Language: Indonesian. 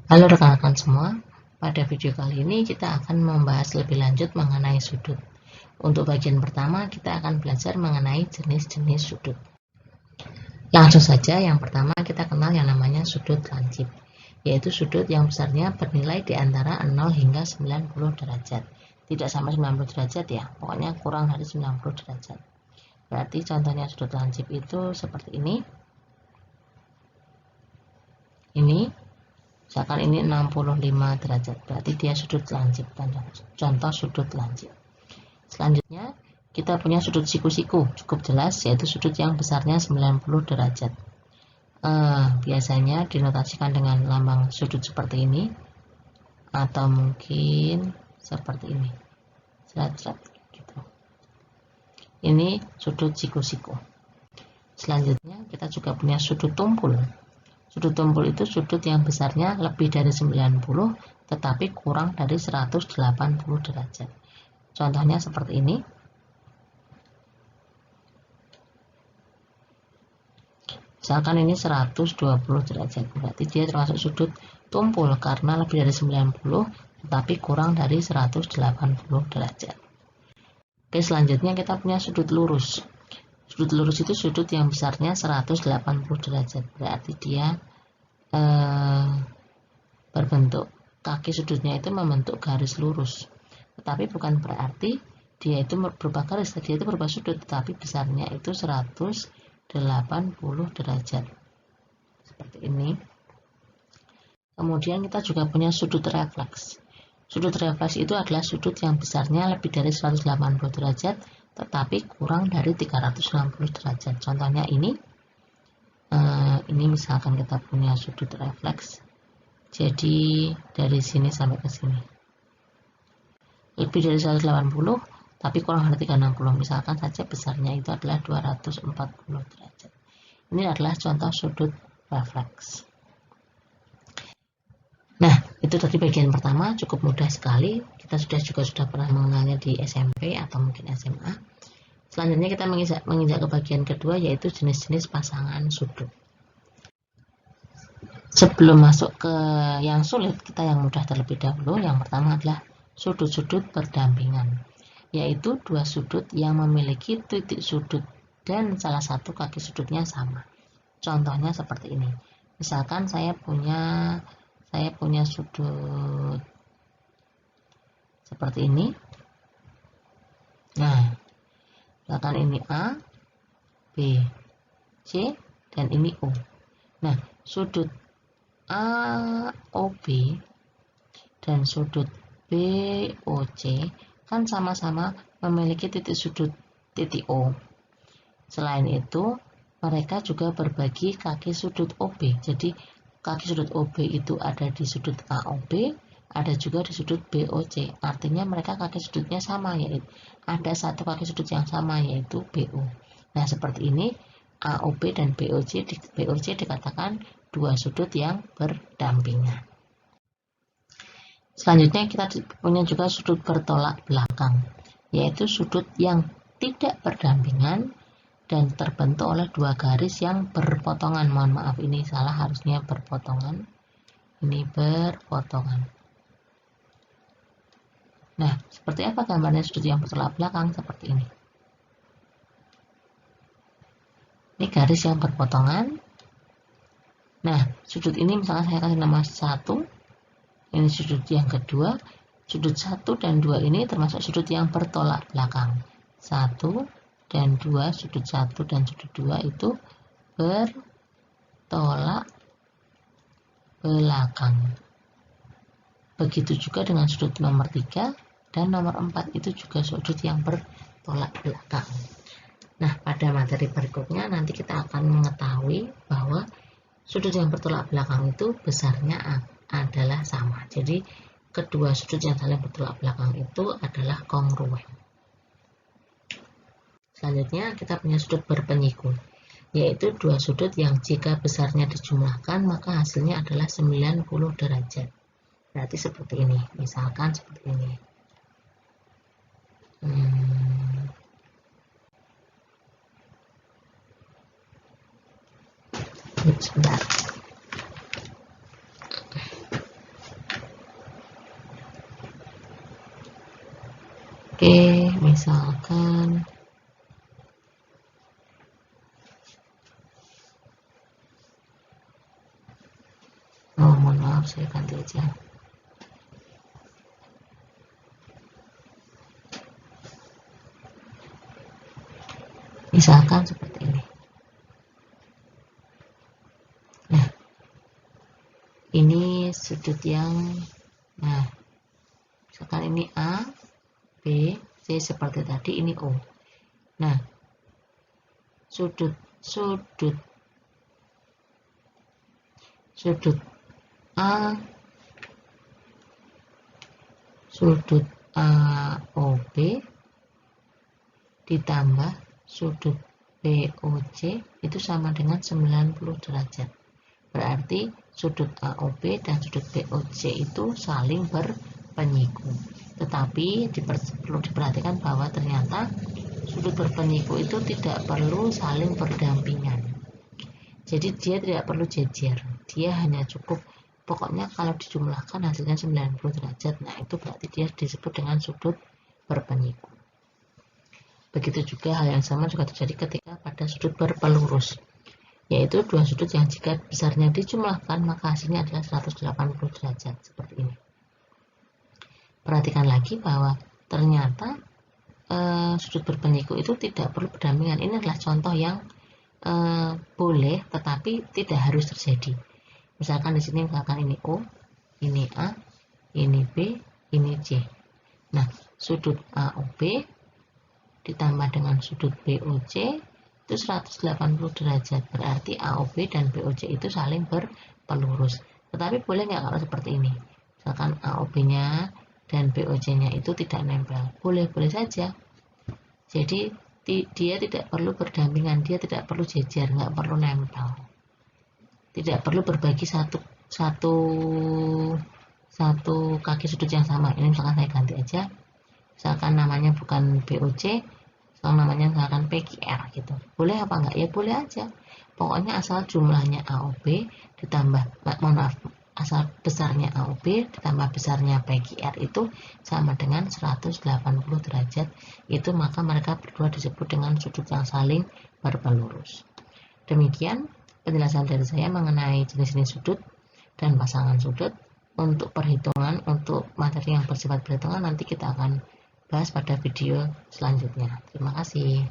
Halo rekan-rekan semua, pada video kali ini kita akan membahas lebih lanjut mengenai sudut. Untuk bagian pertama kita akan belajar mengenai jenis-jenis sudut. Langsung saja, yang pertama kita kenal yang namanya sudut lancip, yaitu sudut yang besarnya bernilai di antara 0 hingga 90 derajat. Tidak sampai 90 derajat ya, pokoknya kurang dari 90 derajat. Berarti contohnya sudut lancip itu seperti ini. Misalkan ini 65 derajat, berarti dia sudut lancip. Contoh sudut lancip. Selanjutnya kita punya sudut siku-siku, cukup jelas, yaitu sudut yang besarnya 90 derajat. Biasanya dinotasikan dengan lambang sudut seperti ini, atau mungkin seperti ini, gitu. Ini sudut siku-siku. Selanjutnya kita juga punya sudut tumpul. Sudut tumpul itu sudut yang besarnya lebih dari 90 tetapi kurang dari 180 derajat. Contohnya seperti ini. Misalkan ini 120 derajat, berarti dia termasuk sudut tumpul karena lebih dari 90 tetapi kurang dari 180 derajat. Oke, selanjutnya kita punya sudut lurus. Sudut lurus itu sudut yang besarnya 180 derajat, berarti dia berbentuk kaki sudutnya itu membentuk garis lurus, tetapi bukan berarti dia itu berubah garis, dia itu berubah sudut, tetapi besarnya itu 180 derajat seperti ini. Kemudian kita juga punya sudut refleks. Sudut refleks itu adalah sudut yang besarnya lebih dari 180 derajat tetapi kurang dari 360 derajat. Contohnya ini misalkan kita punya sudut refleks, jadi dari sini sampai ke sini lebih dari 180 tapi kurang dari 360, misalkan saja besarnya itu adalah 240 derajat. Ini adalah contoh sudut refleks. Nah, itu tadi bagian pertama, cukup mudah sekali. Kita sudah pernah mengenalnya di SMP atau mungkin SMA. Selanjutnya kita menginjak ke bagian kedua, yaitu jenis-jenis pasangan sudut. Sebelum masuk ke yang sulit, kita yang mudah terlebih dahulu. Yang pertama adalah sudut-sudut berdampingan, yaitu dua sudut yang memiliki titik sudut dan salah satu kaki sudutnya sama. Contohnya seperti ini. Misalkan saya punya sudut seperti ini. Nah, misalkan ini A, B, C, dan ini O. Nah, sudut AOB dan sudut BOC kan sama-sama memiliki titik sudut titik O. Selain itu, mereka juga berbagi kaki sudut OB. Jadi, kaki sudut OB itu ada di sudut AOB, ada juga di sudut BOC. Artinya mereka kaki sudutnya sama, yaitu ada satu kaki sudut yang sama, yaitu BO. Nah, seperti ini AOB dan BOC dikatakan dua sudut yang berdampingan. Selanjutnya kita punya juga sudut bertolak belakang, yaitu sudut yang tidak berdampingan dan terbentuk oleh dua garis yang berpotongan. Mohon maaf, ini salah, harusnya berpotongan. Ini berpotongan. Nah, seperti apa gambarnya sudut yang bertolak belakang? Seperti ini. Ini garis yang berpotongan. Nah, sudut ini misalkan saya kasih nama 1. Ini sudut yang kedua. Sudut 1 dan 2 ini termasuk sudut yang bertolak belakang. 1 dan 2, sudut 1 dan sudut 2 itu bertolak belakang. Begitu juga dengan sudut nomor 3 dan nomor 4 itu juga sudut yang bertolak belakang. Nah, pada materi berikutnya nanti kita akan mengetahui bahwa sudut yang bertolak belakang itu besarnya adalah sama. Jadi, kedua sudut yang saling bertolak belakang itu adalah kongruen. Selanjutnya kita punya sudut berpenyiku, yaitu dua sudut yang jika besarnya dijumlahkan maka hasilnya adalah 90 derajat. Berarti seperti ini, misalkan seperti ini. Sebentar. Oke, misalkan mohon maaf, saya ganti aja. Misalkan seperti ini. Nah, ini sudut yang, nah, misalkan ini A, B, C seperti tadi, ini O. Nah, sudut A, sudut AOB ditambah sudut BOC itu sama dengan 90 derajat. Berarti sudut AOB dan sudut BOC itu saling berpenyiku. Tetapi perlu diperhatikan bahwa ternyata sudut berpenyiku itu tidak perlu saling berdampingan. Jadi dia tidak perlu jejer. Dia hanya cukup, pokoknya kalau dijumlahkan hasilnya 90 derajat. Nah, itu berarti dia disebut dengan sudut berpenyiku. Begitu juga hal yang sama juga terjadi ketika pada sudut berpelurus, yaitu dua sudut yang jika besarnya dijumlahkan maka hasilnya adalah 180 derajat seperti ini. Perhatikan lagi bahwa ternyata sudut berpenyiku itu tidak perlu berdampingan. Ini adalah contoh yang boleh tetapi tidak harus terjadi. Misalkan di sini misalkan ini O, ini A, ini B, ini C. Nah, sudut AOB ditambah dengan sudut BOC itu 180 derajat, berarti AOB dan BOC itu saling berpelurus. Tetapi boleh nggak kalau seperti ini? Misalkan AOB-nya dan BOC-nya itu tidak nempel, boleh-boleh saja. Jadi dia tidak perlu berdampingan, dia tidak perlu jejer, nggak perlu nempel, tidak perlu berbagi satu kaki sudut yang sama. Ini misalkan saya ganti aja, misalkan namanya bukan BOC, namanya misalkan PQR gitu. Boleh apa enggak? Ya boleh aja. Pokoknya asal jumlahnya AOB ditambah, asal besarnya AOB ditambah besarnya PQR itu sama dengan 180 derajat. Itu maka mereka berdua disebut dengan sudut yang saling berpelurus. Demikian penjelasan dari saya mengenai jenis-jenis sudut dan pasangan sudut. Untuk perhitungan, untuk materi yang bersifat perhitungan nanti kita akan bahas pada video selanjutnya. Terima kasih.